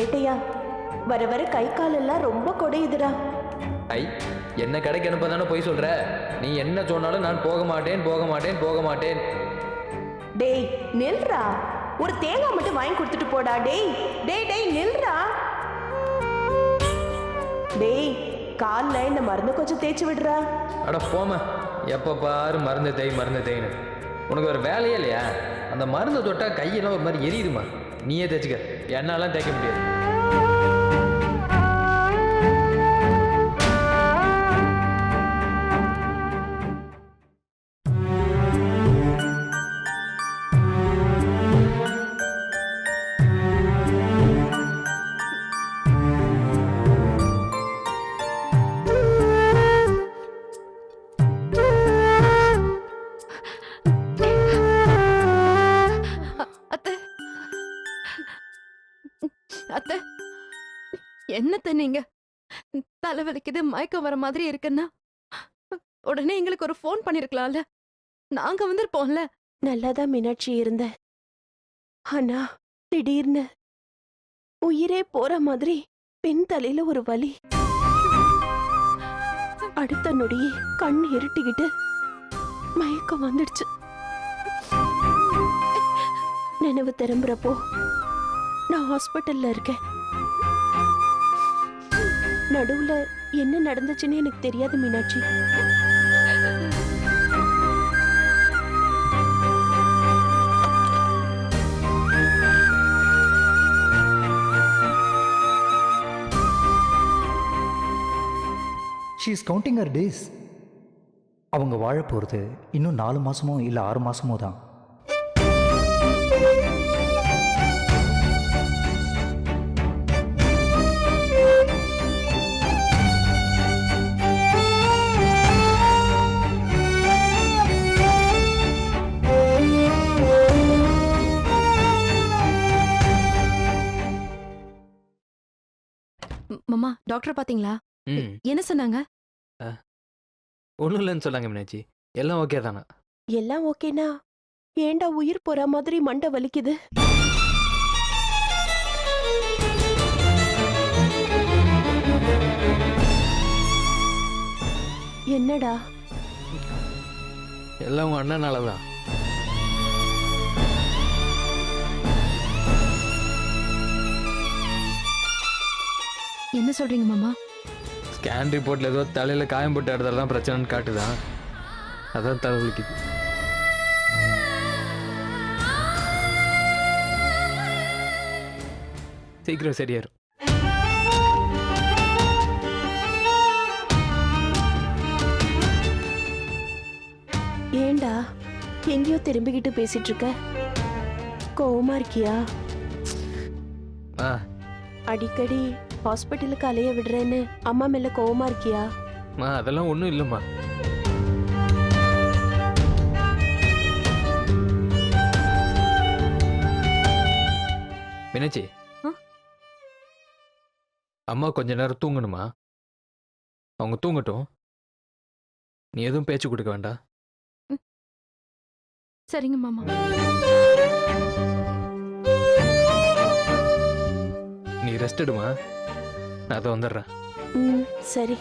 ஏட்டையா, வர வர கை காலெல்லாம் ரொம்ப கொடையுதுடா. ஐ, என்ன கடைக்கு அனுப்பதானே போய் சொல்ற? நீ என்ன சொன்னாலும் நான் போக மாட்டேன் போக மாட்டேன் போக மாட்டேன். டேய் நில்றா, ஒரு தேங்காய் மட்டும் வாங்கி கொடுத்துட்டு போடா. டேய் டேய் டேய் நில்றா. டேய் காலில் இந்த மருந்து கொஞ்சம் தேய்ச்சி விடுறா. அட போம, எப்போ பாரு மருந்து தேய்ன்னு. உனக்கு ஒரு வேலையே இல்லையா? அந்த மருந்து தொட்டா கையெல்லாம் ஒரு மாதிரி எரியுதுமா. நீயே தேய்ச்சிக்க, என்னாலாம் தேய்க்க முடியாது. அத்தை, என்னத்த நீங்க தலைவலிக்குது மயக்கம் வர மாதிரி இருக்குன்னா உடனே எங்களுக்கு ஒரு ஃபோன் பண்ணிருக்கலாம்ல, நாங்க வந்திருப்போம்ல. நல்லாதான் மீனாட்சி இருந்த, ஆனா திடீர்னு உயிரே போற மாதிரி பெண் தலையில ஒரு வலி. அடுத்த நொடியே கண் இருட்டிக்கிட்டு மயக்கம் வந்துடுச்சு. நினைவு திரும்புறப்போ நான் ஹாஸ்பிட்டல்ல இருக்கேன். நடுவுல என்ன நடந்துச்சுன்னு எனக்கு தெரியாது Meenakshi. She is counting her days. அவங்க வாழ போகிறது இன்னும் 4 மாதமோ இல்லை 6 மாதமோ தான். மாமா, டாக்டர் பாத்தீங்களா? ம், என்ன சொன்னாங்க? ஒன்றும் இல்லைன்னு சொன்னாங்க மீனாட்சி. எல்லாம் ஓகே தானே? எல்லாம் ஓகேனா ஏண்டா உயிர் போற மாதிரி மண்டை வலிக்குது? என்னடா? எல்லாம் உங்கள் அண்ணனால தான். என்ன சொல்றீங்க மாமா? ஸ்கேன் ரிப்போர்ட்டில் ஏதோ தலையில் காயம் போட்ட இடத்துல தான் பிரச்சனைன்னு காட்டுதான். அதான் தலைவலிக்குது. சீக்கிரம் சரியாயிரும். ஏண்டா எங்கேயோ திரும்பிக்கிட்டு பேசிட்டு இருக்க? கோவமா இருக்கியா? ஆ, அடிக்கடி ஹாஸ்பிட்டலுக்கு அலைய விடுறேன்னு அம்மா மேல கோவமா இருக்கியா? அதெல்லாம் ஒன்றும் இல்லைம்மா. மீனாட்சி, அம்மா கொஞ்ச நேரம் தூங்கணுமா? அவங்க தூங்கட்டும், நீ எதுவும் பேச்சு கொடுக்க வேண்டாம். சரிங்க மாமா. நீ ரெஸ்ட் எடுமா, நான் அதை வந்துடுறேன். சரி.